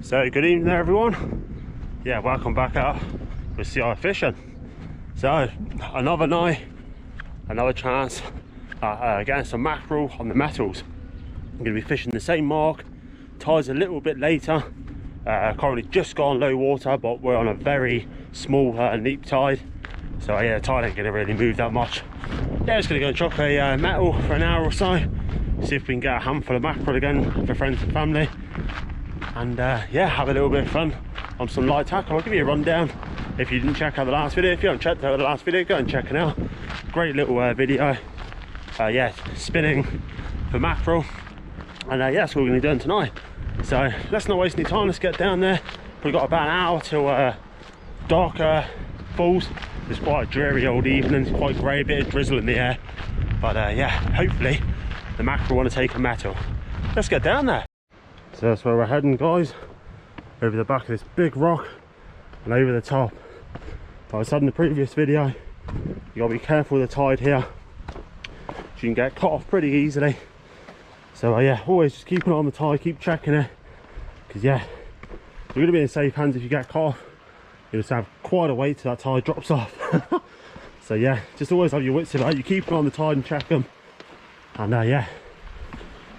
So good evening there everyone. Yeah, welcome back out with CI Fishing. So another night, another chance at getting some mackerel on the metals. I'm going to be fishing the same mark. Tide's a little bit later. Currently just gone low water, but we're on a very small neap tide. So yeah, the tide ain't going to really move that much. Yeah, just going to go and chuck a metal for an hour or so. See if we can get a handful of mackerel again for friends and family. And yeah, have a little bit of fun on some light tackle. I'll give you a rundown if you didn't check out the last video. If you haven't checked out the last video, go and check it out. Great little video. Yeah, spinning for mackerel. And yeah, that's what we're going to be doing tonight. So let's not waste any time, let's get down there. We've got about an hour till dark falls. It's quite a dreary old evening, it's quite grey, a bit of drizzle in the air. But yeah, hopefully the mackerel want to take a metal. Let's get down there. So that's where we're heading, guys. Over the back of this big rock and over the top. Like I said in the previous video, you gotta be careful with the tide here. You can get cut off pretty easily. So yeah, always just keep an eye on the tide, keep checking it. Because yeah, you're gonna be in safe hands if you get cut off. You just have quite a wait till that tide drops off. So yeah, just always have your wits about you, keep an eye on the tide and check them. And yeah,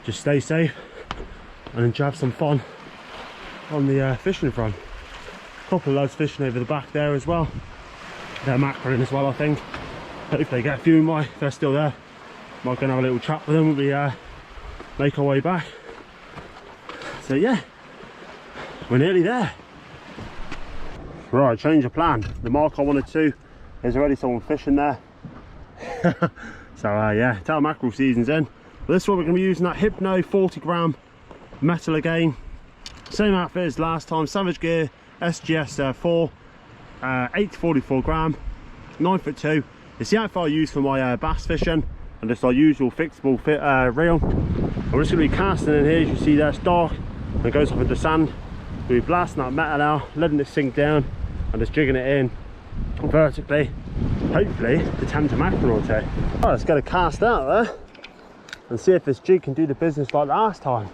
just stay safe. And then have some fun on the fishing front. A couple of lads fishing over the back there as well. They're mackereling as well, I think. Hopefully they get a few in my, if they're still there. Might go and have a little chat with them when we make our way back. So yeah, we're nearly there. Right, change of plan. The mark I wanted to, there's already someone fishing there. So yeah, tail mackerel season's in. But this one we're going to be using that Hypno 40 gram metal again. Same outfit as last time, Savage Gear SGS 4, 8 to 44 gram, 9'2". It's the outfit I use for my bass fishing, and just our usual fixable fit reel. I'm just going to be casting in here. As you see there, it's dark and it goes off into sand. We'll be blasting that metal out, letting it sink down and just jigging it in vertically, hopefully to tempt a mackerel or two. Right, let's get a cast out there and see if this jig can do the business like last time.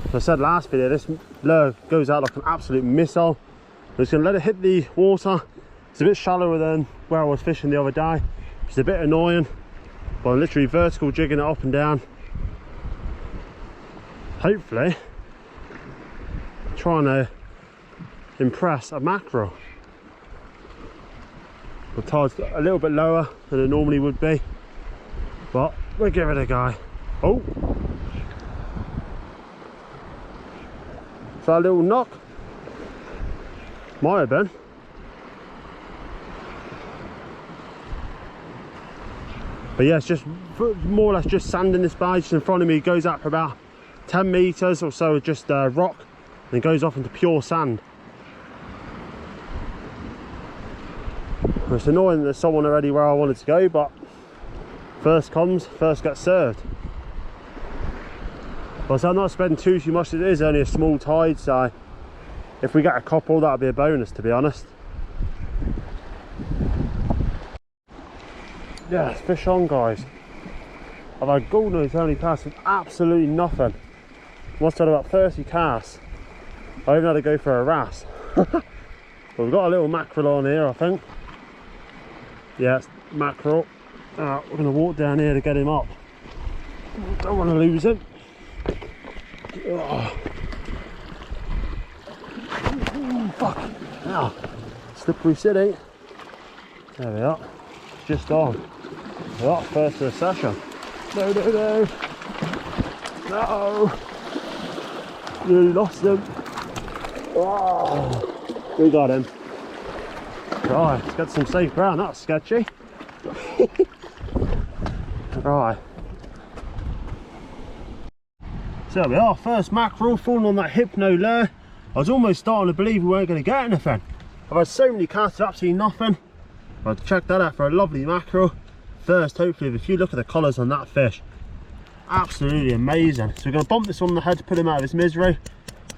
As I said last video, this lure goes out like an absolute missile. I'm just going to let it hit the water. It's a bit shallower than where I was fishing the other day. It's a bit annoying, but I'm literally vertical jigging it up and down. Hopefully trying to impress a mackerel. The tide's a little bit lower than it normally would be, but we'll give it a go. Oh, is that a little knock? Might have been. But yeah, it's just more or less just sand in this bay just in front of me. It goes out for about 10 meters or so, just rock, and it goes off into pure sand. It's annoying that there's someone already where I wanted to go, but first comes, first gets served. But I'm not spending too much. It is only a small tide, so if we get a couple, that'll be a bonus, to be honest. Yeah, let's fish on, guys. I've had God knows how many casts with absolutely nothing. Must have had about 30 casts. I even had to go for a wrasse. But we've got a little mackerel on here, I think. Yeah, it's mackerel. We're going to walk down here to get him up. Don't want to lose him. Oh. Ooh, fuck. Now, slippery city. There we are. It's just on. Well, first of the session. No, no, no. No. Nearly lost him. Oh, we got him. Right, let's get some safe ground. That's sketchy. Right. So there we are, first mackerel falling on that Hypno lure. I was almost starting to believe we weren't going to get anything. I've had so many casts, absolutely nothing. I'll check that out for a lovely mackerel. First, hopefully, if you look at the colours on that fish, absolutely amazing. So we're going to bump this one on the head to put him out of his misery.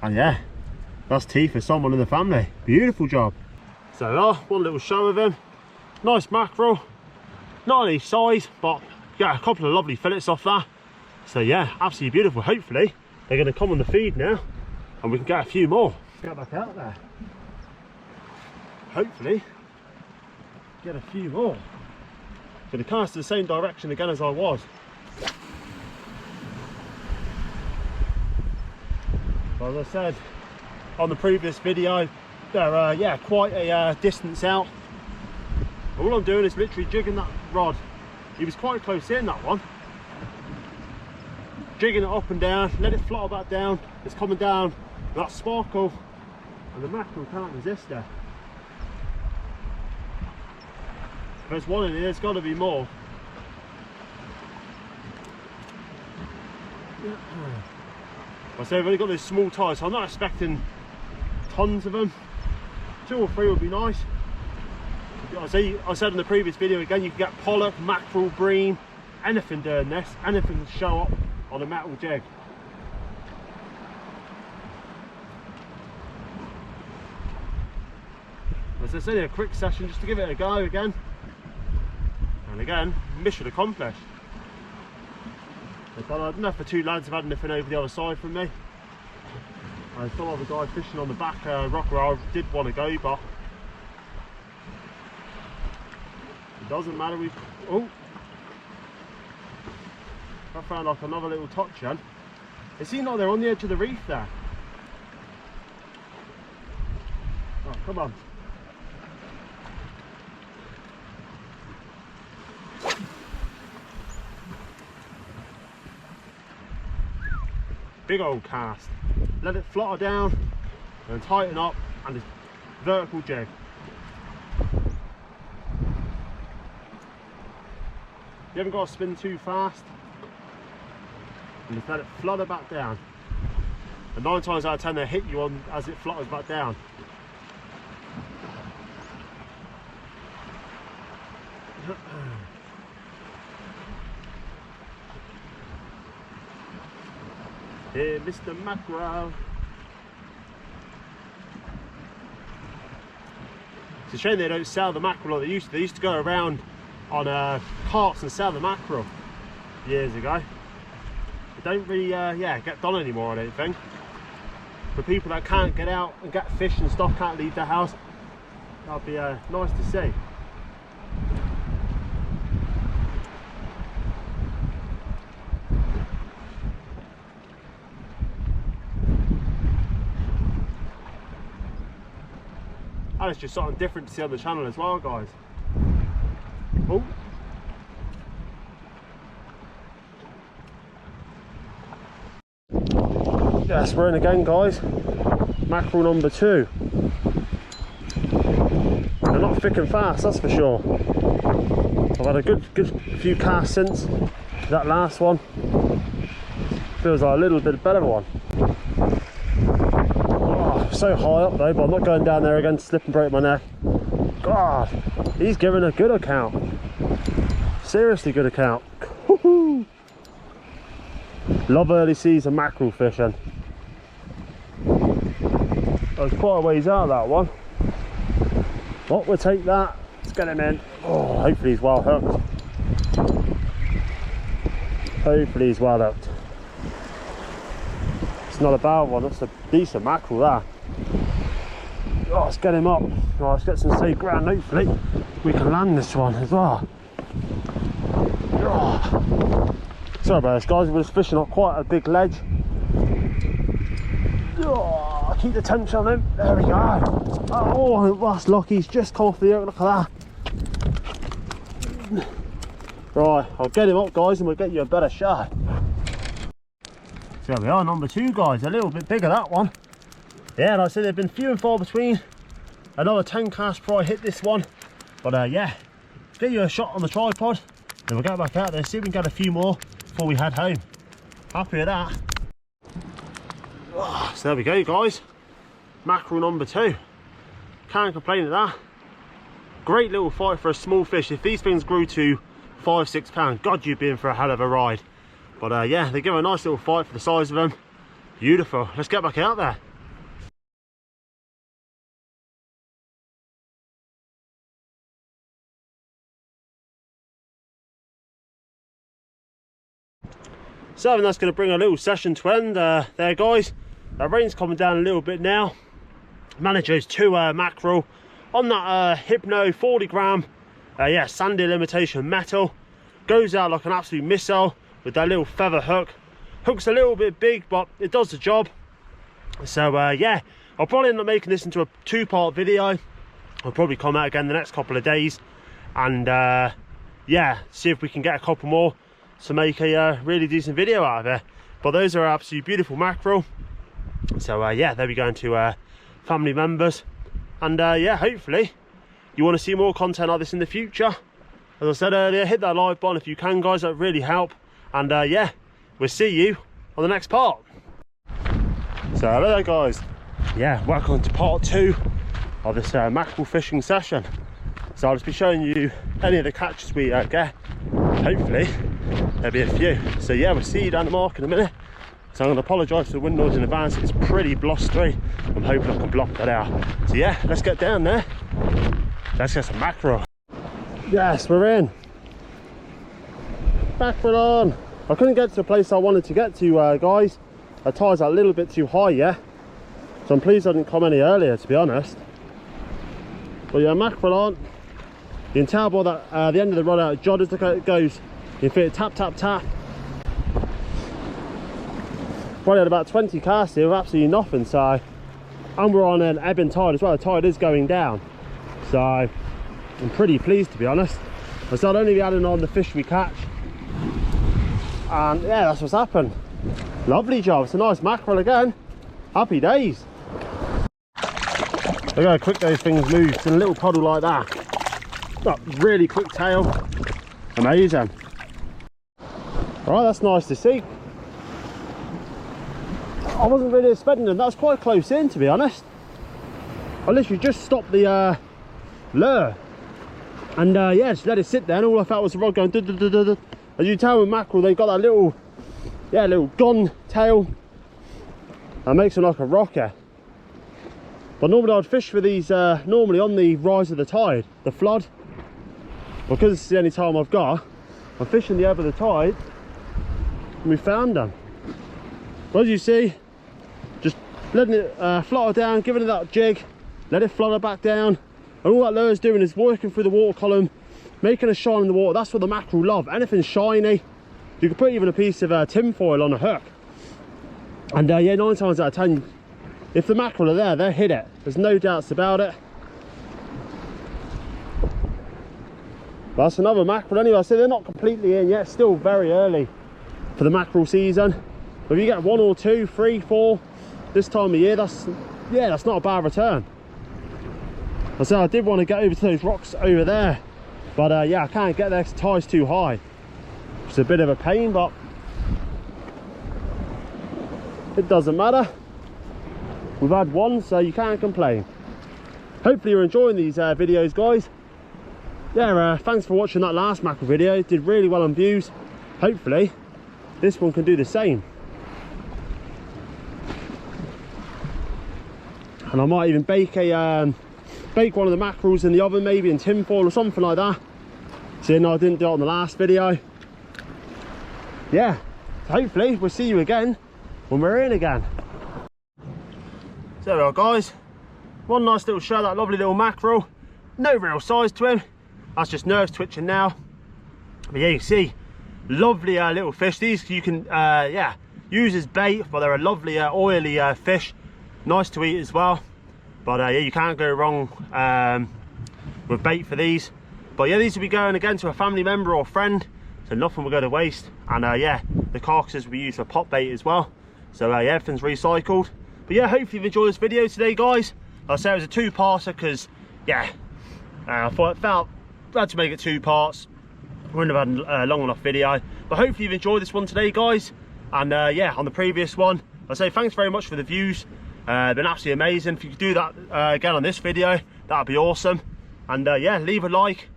And yeah, that's tea for someone in the family. Beautiful job. So there we are, one little show of him. Nice mackerel. Not any size, but yeah, a couple of lovely fillets off that. So yeah, absolutely beautiful. Hopefully they're going to come on the feed now. and we can get a few more. Get back out there. Hopefully get a few more. Gonna cast in the same direction again as I was. Well, as I said on the previous video, they're yeah, quite a distance out. All I'm doing is literally jigging that rod. He was quite close in, that one. Jigging it up and down, let it flutter back down. It's coming down, that sparkle, and the mackerel can't resist it. If there's one in here, there's got to be more. I say I've only got those small ties, so I'm not expecting tons of them. 2 or 3 would be nice. I said in the previous video again, you can get pollock, mackerel, bream, anything doing this, anything can show up on a metal jig. As I said, a quick session just to give it a go again. And again, mission accomplished. I don't know if the 2 lads have had anything over the other side from me. I saw the guy fishing on the back rock where I did want to go, but it doesn't matter. Oh, I found like another little touch-in. It seems like they're on the edge of the reef there. Oh, come on. Big old cast. Let it flutter down and tighten up, and this vertical jig. You haven't got to spin too fast, and just let it flutter back down. And 9 times out of 10 they hit you on as it flutters back down. Here, Mr. Mackerel. It's a shame they don't sell the mackerel like they used to. They used to go around on carts and sell the mackerel years ago. They don't really yeah, get done anymore, I don't think. For people that can't get out and get fish and stuff, can't leave their house, that'd be nice to see. And it's just something different to see on the channel as well, guys. Oh. Yes, we're in again, guys. Mackerel number 2. They're not thick and fast, that's for sure. I've had a good few casts since that last one. Feels like a little bit better one. So high up though, but I'm not going down there again to slip and break my neck. God, he's giving a good account. Seriously good account. Love early season mackerel fishing. I was quite a ways out of that one. But we'll take that. Let's get him in. Oh, hopefully he's well hooked. Hopefully he's well hooked. It's not a bad one, that's a decent mackerel there. Oh, let's get him up. Oh, let's get some safe ground. Hopefully we can land this one as well. Oh. Sorry about this, guys. We're just fishing up quite a big ledge. Oh, keep the tension on him. There we go. Oh, that's lucky. He's just come off the hook. Look at that. Right, I'll get him up, guys, and we'll get you a better shot. So there we are, number 2, guys. A little bit bigger, that one. Yeah, and I said they've been few and far between. Another 10 casts before I hit this one. But yeah, get you a shot on the tripod. Then we'll go back out there, see if we can get a few more before we head home. Happy with that. Oh, so there we go, guys. Mackerel number 2. Can't complain at that. Great little fight for a small fish. If these things grew to 5-6 pounds, God, you'd be in for a hell of a ride. But yeah, they give a nice little fight for the size of them. Beautiful. Let's get back out there. So I think that's going to bring a little session to end there, guys. The rain's coming down a little bit now. Manages 2 mackerel on that Hypno 40 gram yeah, sandy limitation metal. Goes out like an absolute missile with that little feather hook. Hook's a little bit big, but it does the job. So yeah, I'll probably end up making this into a 2-part video. I'll probably come out again the next couple of days and yeah, see if we can get a couple more to make a really decent video out of it. But those are absolutely beautiful mackerel. So yeah, they'll be going to family members, and yeah, hopefully you want to see more content like this in the future. As I said earlier, hit that like button if you can, guys, that would really help. And yeah, we'll see you on the next part. So hello there, guys. Yeah, welcome to part 2 of this mackerel fishing session. So I'll just be showing you any of the catches we get. Hopefully there'll be a few. So yeah, we'll see you down the mark in a minute. So I'm going to apologise for the wind noise in advance. It's pretty blustery. I'm hoping I can block that out. So yeah, let's get down there. Let's get some mackerel. Yes, we're in. Mackerel on. I couldn't get to the place I wanted to get to, guys. The tide's a little bit too high, yeah. So I'm pleased I didn't come any earlier, to be honest. But yeah, mackerel on. You can tell by that the end of the rod out, Jodders, look how it goes. You feel it tap, tap, tap. Probably had about 20 casts here with absolutely nothing. So, and we're on an ebbing tide as well. The tide is going down. So I'm pretty pleased, to be honest. So I'd only be adding on the fish we catch. And yeah, that's what's happened. Lovely job. It's a nice mackerel again. Happy days. Look how quick those things move in a little puddle like that. Got really quick tail. Amazing. Alright, that's nice to see. I wasn't really expecting them. That's quite close in, to be honest. I literally just stopped the lure. And yeah, just let it sit there, and all I felt was the rod going duh, duh, duh, duh, duh. As you tell with mackerel, they've got that little, yeah, little gone tail. That makes them like a rocker. But normally I'd fish for these normally on the rise of the tide, the flood. Because it's the only time I've got, I'm fishing the ebb of the tide, and we found them. But as you see, just letting it flutter down, giving it that jig, let it flutter back down, and all that lure's doing is working through the water column, making a shine in the water. That's what the mackerel love. Anything shiny, you can put even a piece of tin foil on a hook, and yeah, 9 times out of 10, if the mackerel are there, they'll hit it. There's no doubts about it. But that's another mackerel anyway. So they're not completely in yet. It's still very early for the mackerel season. But if you get 1 or 2, 3, 4 this time of year, that's not a bad return. I said I did want to get over to those rocks over there, but yeah, I can't get there because the tide's too high. It's a bit of a pain, but it doesn't matter. We've had one, so you can't complain. Hopefully you're enjoying these videos, guys. Yeah, thanks for watching that last mackerel video. It did really well on views. Hopefully this one can do the same. And I might even bake one of the mackerels in the oven, maybe in tin foil or something like that. Seeing I didn't do it on the last video. Yeah, hopefully we'll see you again when we're in again. So there we are, guys. One nice little shot, that lovely little mackerel. No real size to him. That's just nerves twitching now. But yeah, you can see, lovely little fish. These you can yeah, use as bait, but they're a lovely oily fish. Nice to eat as well. But yeah, you can't go wrong with bait for these. But yeah, these will be going again to a family member or friend, so nothing will go to waste. And yeah, the carcasses will be used for pop bait as well. So yeah, everything's recycled. But yeah, hopefully you've enjoyed this video today, guys. I'll say it was a 2-parter because yeah, I thought I had to make it 2 parts. Wouldn't have had a long enough video. But hopefully you've enjoyed this one today, guys. And yeah, on the previous one, I'll say thanks very much for the views. Been absolutely amazing. If you could do that again on this video, that'd be awesome. And yeah, leave a like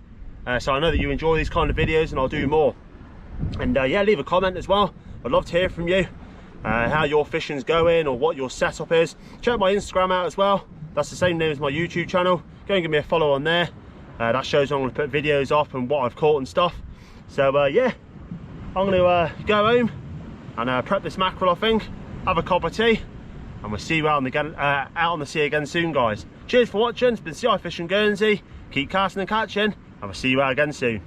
so I know that you enjoy these kind of videos, and I'll do more. And yeah, leave a comment as well. I'd love to hear from you, how your fishing's going or what your setup is. Check my Instagram out as well. That's the same name as my YouTube channel. Go and give me a follow on there. That shows when I'm going to put videos up and what I've caught and stuff. So yeah, I'm going to go home and prep this mackerel, I think, have a cup of tea, and we'll see you out on the sea again soon, guys. Cheers for watching. It's been Sea Fishing Guernsey. Keep casting and catching, and we'll see you out again soon.